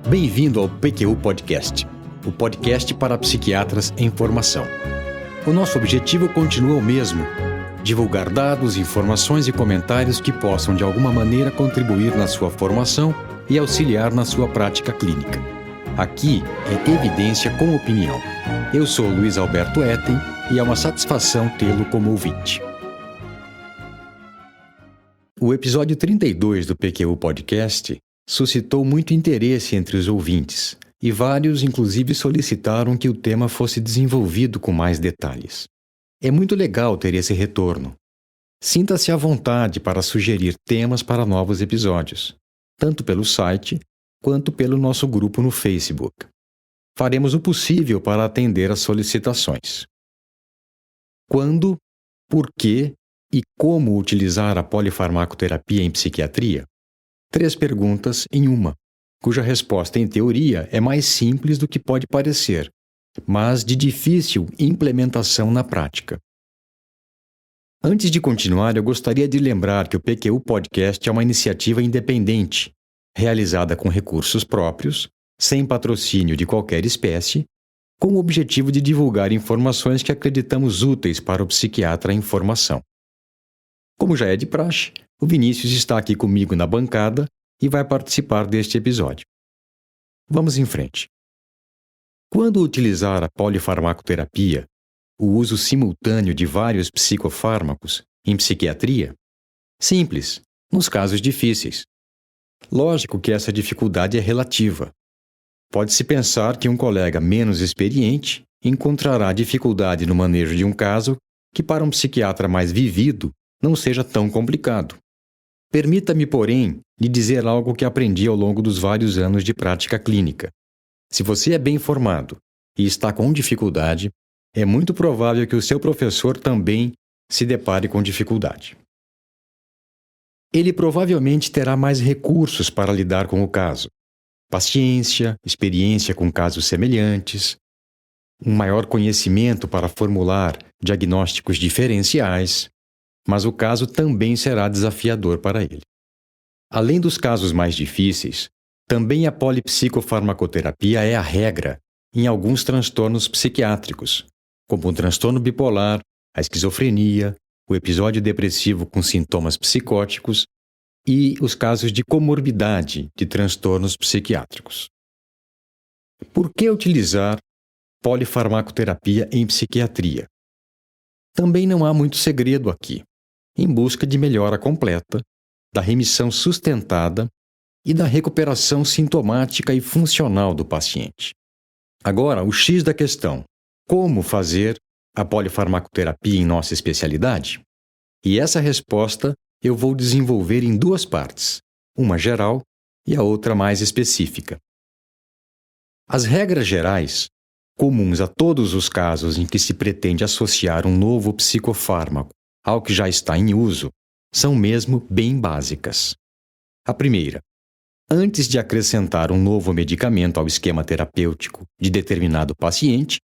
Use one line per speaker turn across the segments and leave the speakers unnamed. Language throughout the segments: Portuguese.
Bem-vindo ao PQU Podcast, o podcast para psiquiatras em formação. O nosso objetivo continua o mesmo: divulgar dados, informações e comentários que possam de alguma maneira contribuir na sua formação e auxiliar na sua prática clínica. Aqui é evidência com opinião. Eu sou Luiz Alberto Etten e é uma satisfação tê-lo como ouvinte. O episódio 32 do PQU Podcast suscitou muito interesse entre os ouvintes, e vários inclusive solicitaram que o tema fosse desenvolvido com mais detalhes. É muito legal ter esse retorno. Sinta-se à vontade para sugerir temas para novos episódios, tanto pelo site quanto pelo nosso grupo no Facebook. Faremos o possível para atender às solicitações. Quando, por que e como utilizar a polifarmacoterapia em psiquiatria? 3 perguntas em uma, cuja resposta em teoria é mais simples do que pode parecer, mas de difícil implementação na prática. Antes de continuar, eu gostaria de lembrar que o PQU Podcast é uma iniciativa independente, realizada com recursos próprios, sem patrocínio de qualquer espécie, com o objetivo de divulgar informações que acreditamos úteis para o psiquiatra em formação. Como já é de praxe, o Vinícius está aqui comigo na bancada e vai participar deste episódio. Vamos em frente. Quando utilizar a polifarmacoterapia, o uso simultâneo de vários psicofármacos, em psiquiatria? Simples, nos casos difíceis. Lógico que essa dificuldade é relativa. Pode-se pensar que um colega menos experiente encontrará dificuldade no manejo de um caso que, para um psiquiatra mais vivido, não seja tão complicado. Permita-me, porém, lhe dizer algo que aprendi ao longo dos vários anos de prática clínica. Se você é bem formado e está com dificuldade, é muito provável que o seu professor também se depare com dificuldade. Ele provavelmente terá mais recursos para lidar com o caso: paciência, experiência com casos semelhantes, um maior conhecimento para formular diagnósticos diferenciais, mas o caso também será desafiador para ele. Além dos casos mais difíceis, também a polipsicofarmacoterapia é a regra em alguns transtornos psiquiátricos, como o transtorno bipolar, a esquizofrenia, o episódio depressivo com sintomas psicóticos e os casos de comorbidade de transtornos psiquiátricos. Por que utilizar polifarmacoterapia em psiquiatria? Também não há muito segredo aqui, em busca de melhora completa, da remissão sustentada e da recuperação sintomática e funcional do paciente. Agora, o X da questão: como fazer a polifarmacoterapia em nossa especialidade? E essa resposta eu vou desenvolver em 2 partes, uma geral e a outra mais específica. As regras gerais, comuns a todos os casos em que se pretende associar um novo psicofármaco ao que já está em uso, são mesmo bem básicas. A primeira: antes de acrescentar um novo medicamento ao esquema terapêutico de determinado paciente,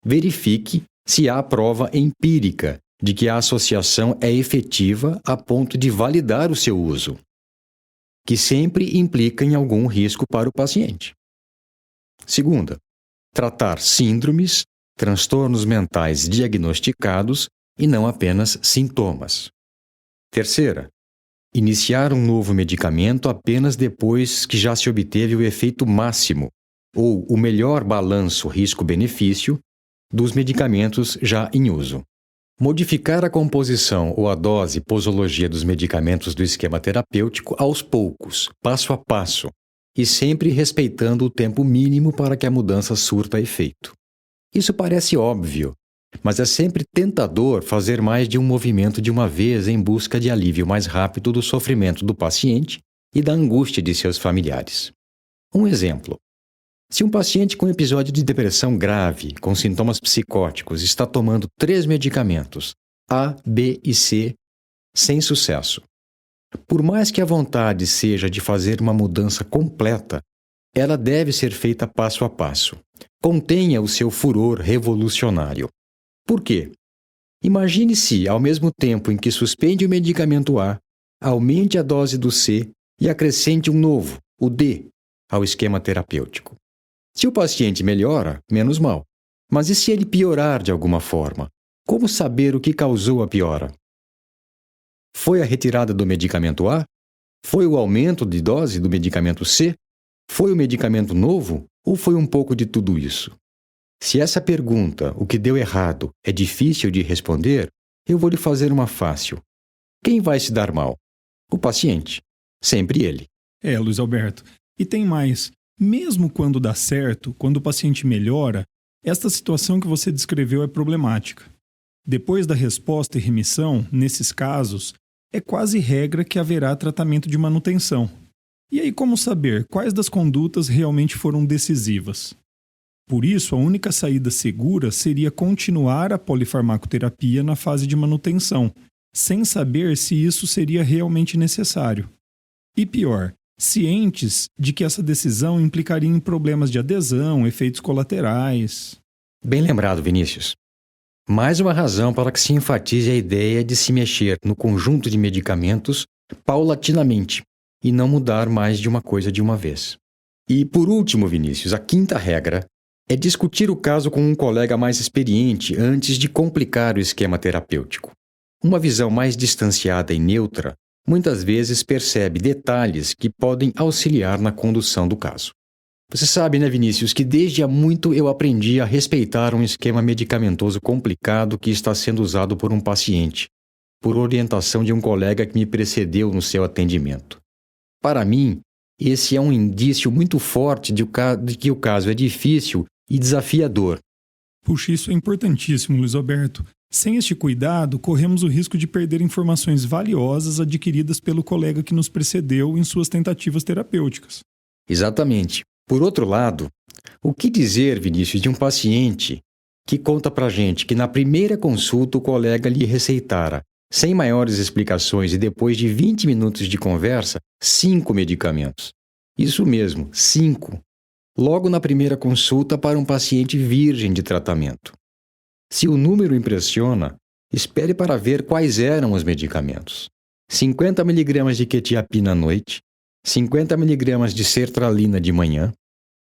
verifique se há prova empírica de que a associação é efetiva a ponto de validar o seu uso, que sempre implica em algum risco para o paciente. Segunda: tratar síndromes, transtornos mentais diagnosticados e não apenas sintomas. Terceira: iniciar um novo medicamento apenas depois que já se obteve o efeito máximo ou o melhor balanço risco-benefício dos medicamentos já em uso. Modificar a composição ou a dose e posologia dos medicamentos do esquema terapêutico aos poucos, passo a passo, e sempre respeitando o tempo mínimo para que a mudança surta efeito. Isso parece óbvio, mas é sempre tentador fazer mais de um movimento de uma vez em busca de alívio mais rápido do sofrimento do paciente e da angústia de seus familiares. Um exemplo: se um paciente com episódio de depressão grave, com sintomas psicóticos, está tomando 3 medicamentos, A, B e C, sem sucesso. Por mais que a vontade seja de fazer uma mudança completa, ela deve ser feita passo a passo. Contenha o seu furor revolucionário. Por quê? Imagine se, ao mesmo tempo em que suspende o medicamento A, aumente a dose do C e acrescente um novo, o D, ao esquema terapêutico. Se o paciente melhora, menos mal. Mas e se ele piorar de alguma forma? Como saber o que causou a piora? Foi a retirada do medicamento A? Foi o aumento de dose do medicamento C? Foi o medicamento novo? Ou foi um pouco de tudo isso? Se essa pergunta, o que deu errado, é difícil de responder, eu vou lhe fazer uma fácil. Quem vai se dar mal? O paciente. Sempre ele.
Luiz Alberto. E tem mais. Mesmo quando dá certo, quando o paciente melhora, esta situação que você descreveu é problemática. Depois da resposta e remissão, nesses casos, é quase regra que haverá tratamento de manutenção. E aí como saber quais das condutas realmente foram decisivas? Por isso, a única saída segura seria continuar a polifarmacoterapia na fase de manutenção, sem saber se isso seria realmente necessário. E pior, cientes de que essa decisão implicaria em problemas de adesão, efeitos colaterais.
Bem lembrado, Vinícius. Mais uma razão para que se enfatize a ideia de se mexer no conjunto de medicamentos paulatinamente e não mudar mais de uma coisa de uma vez. E, por último, Vinícius, a quinta regra é discutir o caso com um colega mais experiente antes de complicar o esquema terapêutico. Uma visão mais distanciada e neutra muitas vezes percebe detalhes que podem auxiliar na condução do caso. Você sabe, né, Vinícius, que desde há muito eu aprendi a respeitar um esquema medicamentoso complicado que está sendo usado por um paciente, por orientação de um colega que me precedeu no seu atendimento. Para mim, esse é um indício muito forte de que o caso é difícil e desafiador.
Puxa, isso é importantíssimo, Luiz Alberto. Sem este cuidado, corremos o risco de perder informações valiosas adquiridas pelo colega que nos precedeu em suas tentativas terapêuticas.
Exatamente. Por outro lado, o que dizer, Vinícius, de um paciente que conta pra gente que na primeira consulta o colega lhe receitara, sem maiores explicações e depois de 20 minutos de conversa, 5 medicamentos. Isso mesmo, 5. Logo na primeira consulta para um paciente virgem de tratamento. Se o número impressiona, espere para ver quais eram os medicamentos. 50 mg de quetiapina à noite, 50 mg de sertralina de manhã,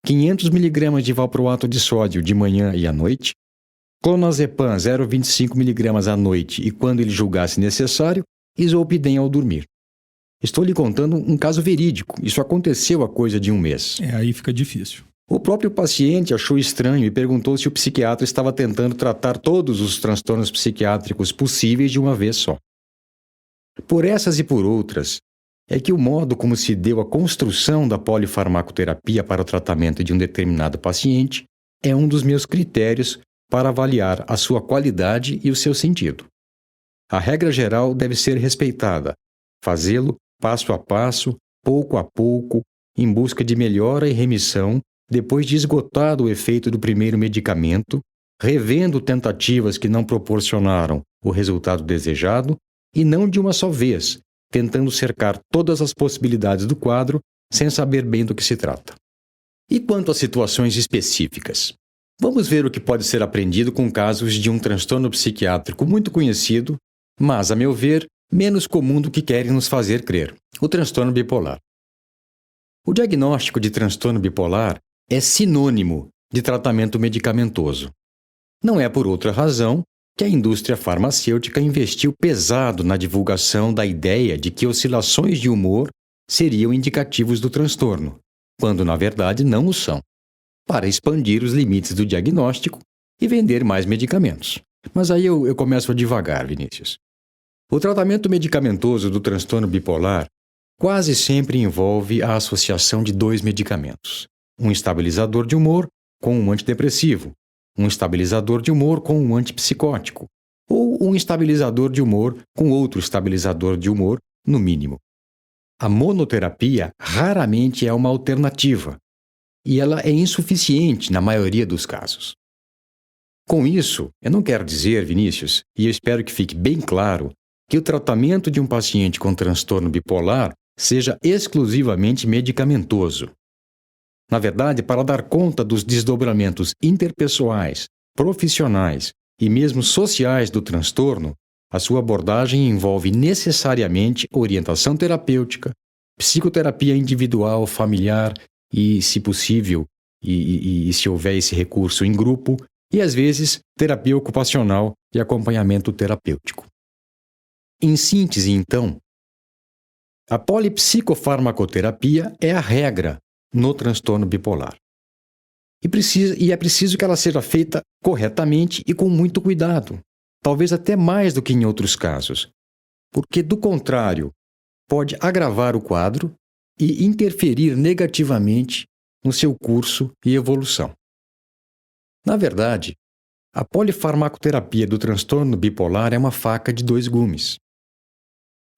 500 mg de valproato de sódio de manhã e à noite, clonazepam 0,25 mg à noite e quando ele julgasse necessário, isolpidem ao dormir. Estou lhe contando um caso verídico. Isso aconteceu há coisa de um mês.
Aí fica difícil.
O próprio paciente achou estranho e perguntou se o psiquiatra estava tentando tratar todos os transtornos psiquiátricos possíveis de uma vez só. Por essas e por outras, é que o modo como se deu a construção da polifarmacoterapia para o tratamento de um determinado paciente é um dos meus critérios para avaliar a sua qualidade e o seu sentido. A regra geral deve ser respeitada, fazê-lo passo a passo, pouco a pouco, em busca de melhora e remissão, depois de esgotado o efeito do primeiro medicamento, revendo tentativas que não proporcionaram o resultado desejado, e não de uma só vez, tentando cercar todas as possibilidades do quadro sem saber bem do que se trata. E quanto às situações específicas? Vamos ver o que pode ser aprendido com casos de um transtorno psiquiátrico muito conhecido, mas, a meu ver, menos comum do que querem nos fazer crer: o transtorno bipolar. O diagnóstico de transtorno bipolar é sinônimo de tratamento medicamentoso. Não é por outra razão que a indústria farmacêutica investiu pesado na divulgação da ideia de que oscilações de humor seriam indicativos do transtorno, quando na verdade não o são, para expandir os limites do diagnóstico e vender mais medicamentos. Mas aí eu começo devagar, Vinícius. O tratamento medicamentoso do transtorno bipolar quase sempre envolve a associação de 2 medicamentos: um estabilizador de humor com um antidepressivo, um estabilizador de humor com um antipsicótico, ou um estabilizador de humor com outro estabilizador de humor, no mínimo. A monoterapia raramente é uma alternativa, e ela é insuficiente na maioria dos casos. Com isso, eu não quero dizer, Vinícius, e eu espero que fique bem claro, que o tratamento de um paciente com transtorno bipolar seja exclusivamente medicamentoso. Na verdade, para dar conta dos desdobramentos interpessoais, profissionais e mesmo sociais do transtorno, a sua abordagem envolve necessariamente orientação terapêutica, psicoterapia individual, familiar e, se possível, e se houver esse recurso, em grupo, e às vezes terapia ocupacional e acompanhamento terapêutico. Em síntese, então, a polipsicofarmacoterapia é a regra no transtorno bipolar. E é preciso que ela seja feita corretamente e com muito cuidado, talvez até mais do que em outros casos, porque, do contrário, pode agravar o quadro e interferir negativamente no seu curso e evolução. Na verdade, a polifarmacoterapia do transtorno bipolar é uma faca de dois gumes.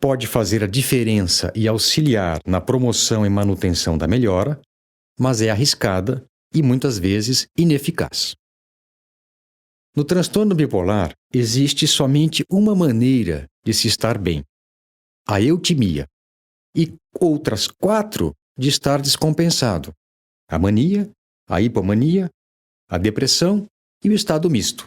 Pode fazer a diferença e auxiliar na promoção e manutenção da melhora, mas é arriscada e muitas vezes ineficaz. No transtorno bipolar, existe somente uma maneira de se estar bem: a eutimia, e outras 4 de estar descompensado: a mania, a hipomania, a depressão e o estado misto.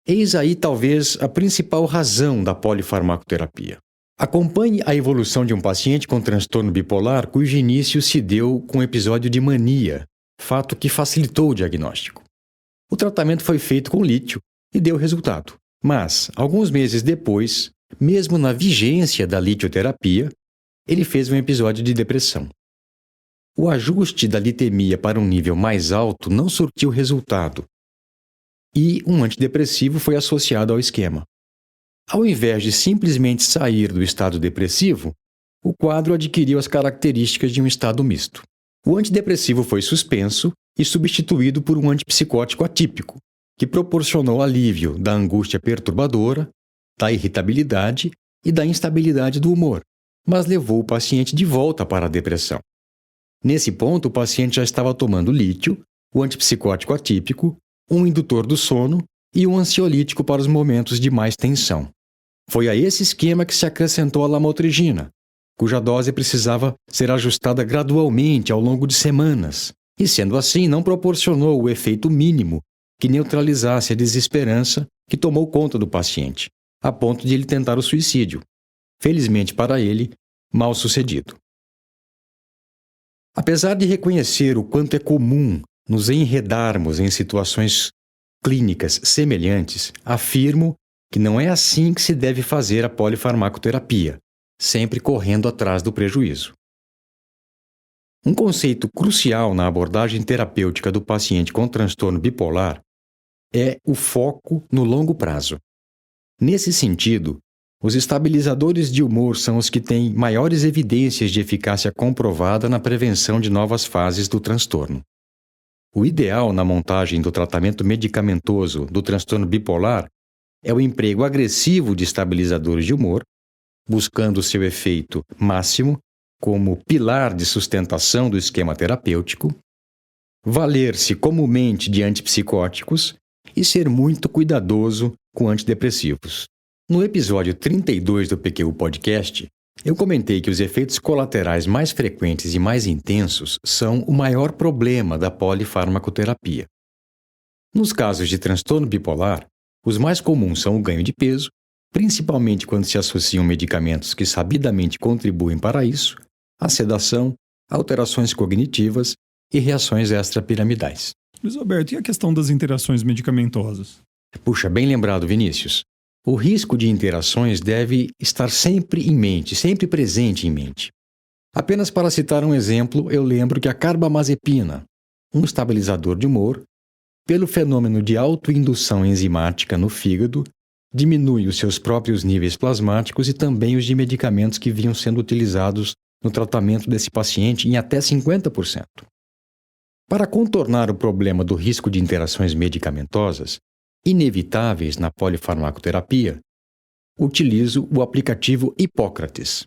Eis aí talvez a principal razão da polifarmacoterapia. Acompanhe a evolução de um paciente com transtorno bipolar cujo início se deu com um episódio de mania, fato que facilitou o diagnóstico. O tratamento foi feito com lítio e deu resultado, mas, alguns meses depois, mesmo na vigência da litioterapia, ele fez um episódio de depressão. O ajuste da litemia para um nível mais alto não surtiu resultado e um antidepressivo foi associado ao esquema. Ao invés de simplesmente sair do estado depressivo, o quadro adquiriu as características de um estado misto. O antidepressivo foi suspenso e substituído por um antipsicótico atípico, que proporcionou alívio da angústia perturbadora, da irritabilidade e da instabilidade do humor, mas levou o paciente de volta para a depressão. Nesse ponto, o paciente já estava tomando lítio, o antipsicótico atípico, um indutor do sono e um ansiolítico para os momentos de mais tensão. Foi a esse esquema que se acrescentou a lamotrigina, cuja dose precisava ser ajustada gradualmente ao longo de semanas, e sendo assim não proporcionou o efeito mínimo que neutralizasse a desesperança que tomou conta do paciente, a ponto de ele tentar o suicídio. Felizmente para ele, mal sucedido. Apesar de reconhecer o quanto é comum nos enredarmos em situações clínicas semelhantes, afirmo que não é assim que se deve fazer a polifarmacoterapia, sempre correndo atrás do prejuízo. Um conceito crucial na abordagem terapêutica do paciente com transtorno bipolar é o foco no longo prazo. Nesse sentido, os estabilizadores de humor são os que têm maiores evidências de eficácia comprovada na prevenção de novas fases do transtorno. O ideal na montagem do tratamento medicamentoso do transtorno bipolar é o emprego agressivo de estabilizadores de humor, buscando seu efeito máximo como pilar de sustentação do esquema terapêutico, valer-se comumente de antipsicóticos e ser muito cuidadoso com antidepressivos. No episódio 32 do PQU Podcast, eu comentei que os efeitos colaterais mais frequentes e mais intensos são o maior problema da polifarmacoterapia. Nos casos de transtorno bipolar, os mais comuns são o ganho de peso, principalmente quando se associam medicamentos que sabidamente contribuem para isso, a sedação, alterações cognitivas e reações extrapiramidais.
Luiz Alberto, e a questão das interações medicamentosas?
Puxa, bem lembrado, Vinícius. O risco de interações deve estar sempre em mente, sempre presente em mente. Apenas para citar um exemplo, eu lembro que a carbamazepina, um estabilizador de humor, pelo fenômeno de autoindução enzimática no fígado, diminui os seus próprios níveis plasmáticos e também os de medicamentos que vinham sendo utilizados no tratamento desse paciente em até 50%. Para contornar o problema do risco de interações medicamentosas, inevitáveis na polifarmacoterapia, utilizo o aplicativo Hipócrates.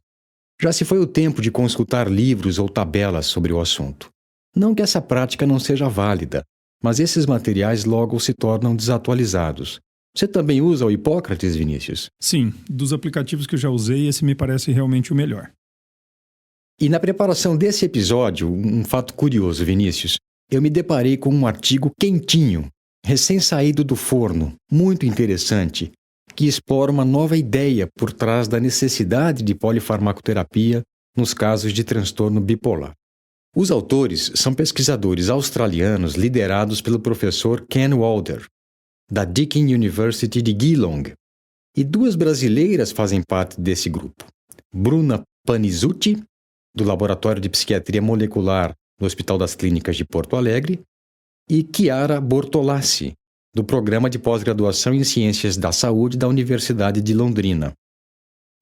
Já se foi o tempo de consultar livros ou tabelas sobre o assunto. Não que essa prática não seja válida, mas esses materiais logo se tornam desatualizados. Você também usa o Hipócrates, Vinícius?
Sim, dos aplicativos que eu já usei, esse me parece realmente o melhor.
E na preparação desse episódio, um fato curioso, Vinícius, eu me deparei com um artigo quentinho, recém-saído do forno, muito interessante, que explora uma nova ideia por trás da necessidade de polifarmacoterapia nos casos de transtorno bipolar. Os autores são pesquisadores australianos liderados pelo professor Ken Wilder, da Deakin University de Geelong, e duas brasileiras fazem parte desse grupo: Bruna Panizuti, do Laboratório de Psiquiatria Molecular do Hospital das Clínicas de Porto Alegre, e Chiara Bortolassi, do Programa de Pós-Graduação em Ciências da Saúde da Universidade de Londrina.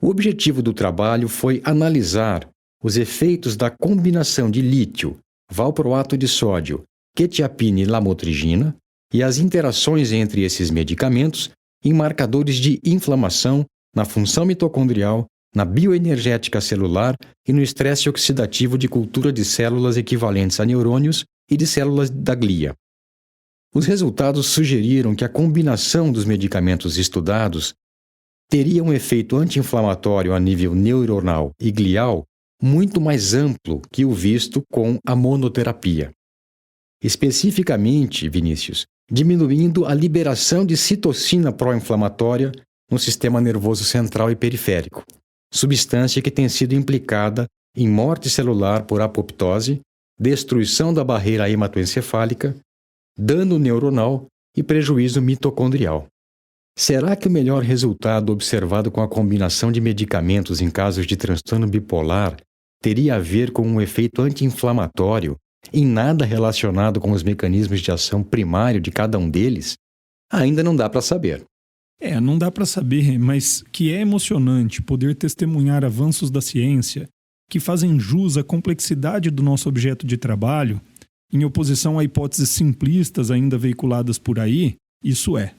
O objetivo do trabalho foi analisar os efeitos da combinação de lítio, valproato de sódio, quetiapina e lamotrigina e as interações entre esses medicamentos em marcadores de inflamação, na função mitocondrial, na bioenergética celular e no estresse oxidativo de cultura de células equivalentes a neurônios e de células da glia. Os resultados sugeriram que a combinação dos medicamentos estudados teria um efeito anti-inflamatório a nível neuronal e glial muito mais amplo que o visto com a monoterapia. Especificamente, Vinícius, diminuindo a liberação de citocina pró-inflamatória no sistema nervoso central e periférico, substância que tem sido implicada em morte celular por apoptose, destruição da barreira hematoencefálica, dano neuronal e prejuízo mitocondrial. Será que o melhor resultado observado com a combinação de medicamentos em casos de transtorno bipolar teria a ver com um efeito anti-inflamatório em nada relacionado com os mecanismos de ação primário de cada um deles? Ainda não dá para saber.
Não dá para saber, mas que é emocionante poder testemunhar avanços da ciência que fazem jus à complexidade do nosso objeto de trabalho, em oposição a hipóteses simplistas ainda veiculadas por aí, isso é.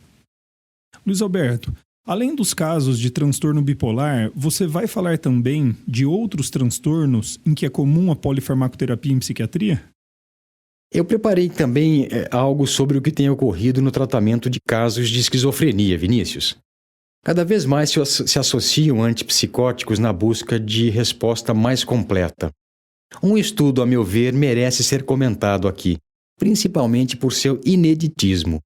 Luiz Alberto, além dos casos de transtorno bipolar, você vai falar também de outros transtornos em que é comum a polifarmacoterapia em psiquiatria?
Eu preparei também algo sobre o que tem ocorrido no tratamento de casos de esquizofrenia, Vinícius. Cada vez mais se associam antipsicóticos na busca de resposta mais completa. Um estudo, a meu ver, merece ser comentado aqui, principalmente por seu ineditismo.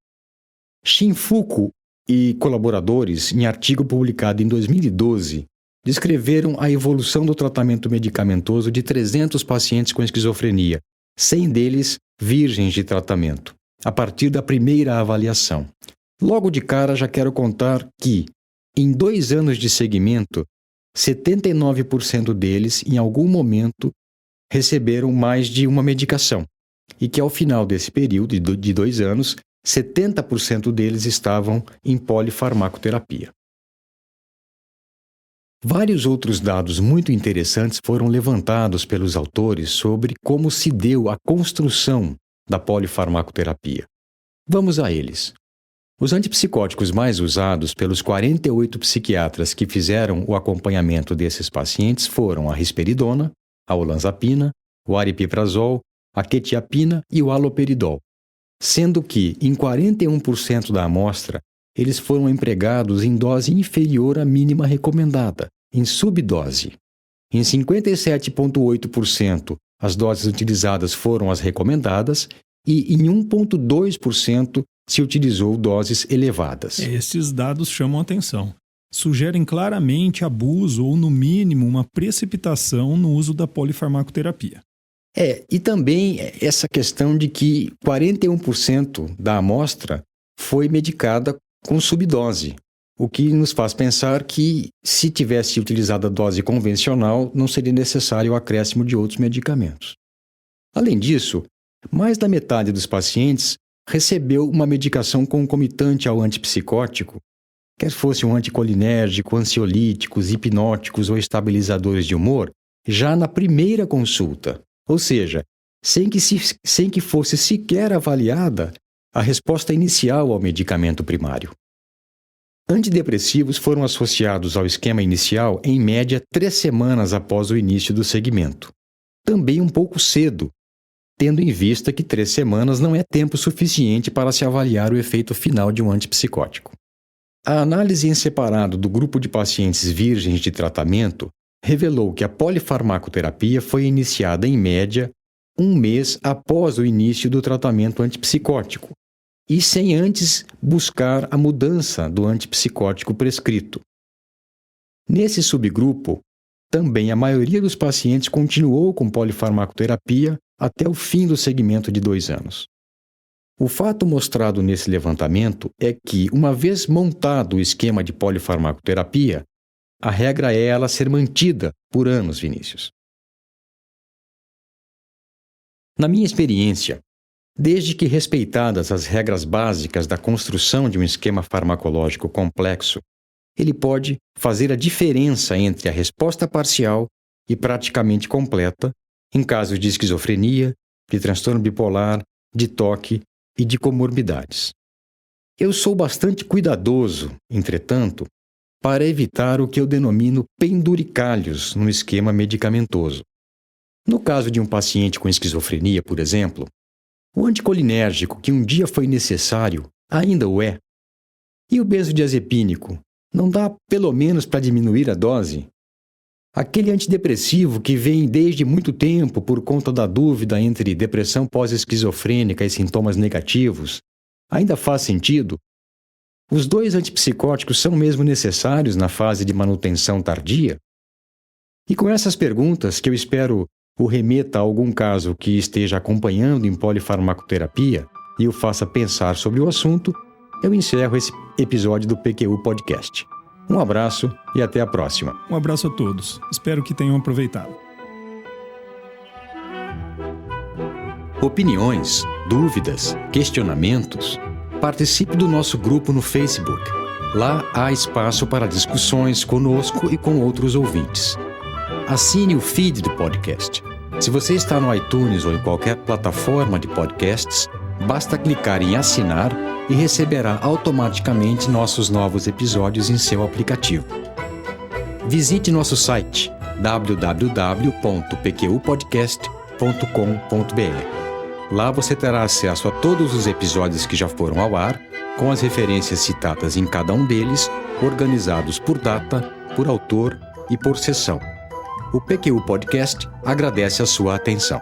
Shinfuku e colaboradores, em artigo publicado em 2012, descreveram a evolução do tratamento medicamentoso de 300 pacientes com esquizofrenia, 100 deles virgens de tratamento, a partir da primeira avaliação. Logo de cara já quero contar que, em 2 anos de seguimento, 79% deles, em algum momento, receberam mais de uma medicação, e que ao final desse período de 2 anos, 70% deles estavam em polifarmacoterapia. Vários outros dados muito interessantes foram levantados pelos autores sobre como se deu a construção da polifarmacoterapia. Vamos a eles. Os antipsicóticos mais usados pelos 48 psiquiatras que fizeram o acompanhamento desses pacientes foram a risperidona, a olanzapina, o aripiprazol, a quetiapina e o haloperidol, sendo que, em 41% da amostra, eles foram empregados em dose inferior à mínima recomendada, em subdose. Em 57,8%, as doses utilizadas foram as recomendadas e em 1,2% se utilizou doses elevadas.
Esses dados chamam a atenção. Sugerem claramente abuso ou, no mínimo, uma precipitação no uso da polifarmacoterapia.
E também essa questão de que 41% da amostra foi medicada com subdose, o que nos faz pensar que, se tivesse utilizado a dose convencional, não seria necessário o acréscimo de outros medicamentos. Além disso, mais da metade dos pacientes recebeu uma medicação concomitante ao antipsicótico, quer fosse um anticolinérgico, ansiolíticos, hipnóticos ou estabilizadores de humor, já na primeira consulta, ou seja, sem que fosse sequer avaliada a resposta inicial ao medicamento primário. Antidepressivos foram associados ao esquema inicial em média 3 semanas após o início do segmento. Também um pouco cedo, tendo em vista que 3 semanas não é tempo suficiente para se avaliar o efeito final de um antipsicótico. A análise em separado do grupo de pacientes virgens de tratamento revelou que a polifarmacoterapia foi iniciada em média 1 mês após o início do tratamento antipsicótico e sem antes buscar a mudança do antipsicótico prescrito. Nesse subgrupo, também a maioria dos pacientes continuou com polifarmacoterapia até o fim do segmento de 2 anos. O fato mostrado nesse levantamento é que, uma vez montado o esquema de polifarmacoterapia, a regra é ela ser mantida por anos, Vinícius. Na minha experiência, desde que respeitadas as regras básicas da construção de um esquema farmacológico complexo, ele pode fazer a diferença entre a resposta parcial e praticamente completa em casos de esquizofrenia, de transtorno bipolar, de toque e de comorbidades. Eu sou bastante cuidadoso, entretanto, para evitar o que eu denomino penduricalhos no esquema medicamentoso. No caso de um paciente com esquizofrenia, por exemplo, o anticolinérgico que um dia foi necessário ainda o é. E o benzodiazepínico não dá pelo menos para diminuir a dose? Aquele antidepressivo que vem desde muito tempo por conta da dúvida entre depressão pós-esquizofrênica e sintomas negativos, ainda faz sentido? Os 2 antipsicóticos são mesmo necessários na fase de manutenção tardia? E com essas perguntas, que eu espero o remeta a algum caso que esteja acompanhando em polifarmacoterapia e o faça pensar sobre o assunto, eu encerro esse episódio do PQU Podcast. Um abraço e até a próxima.
Um abraço a todos. Espero que tenham aproveitado.
Opiniões, dúvidas, questionamentos? Participe do nosso grupo no Facebook. Lá há espaço para discussões conosco e com outros ouvintes. Assine o feed do podcast. Se você está no iTunes ou em qualquer plataforma de podcasts, basta clicar em assinar e receberá automaticamente nossos novos episódios em seu aplicativo. Visite nosso site www.pqpodcast.com.br. Lá você terá acesso a todos os episódios que já foram ao ar, com as referências citadas em cada um deles, organizados por data, por autor e por sessão. O PQU Podcast agradece a sua atenção.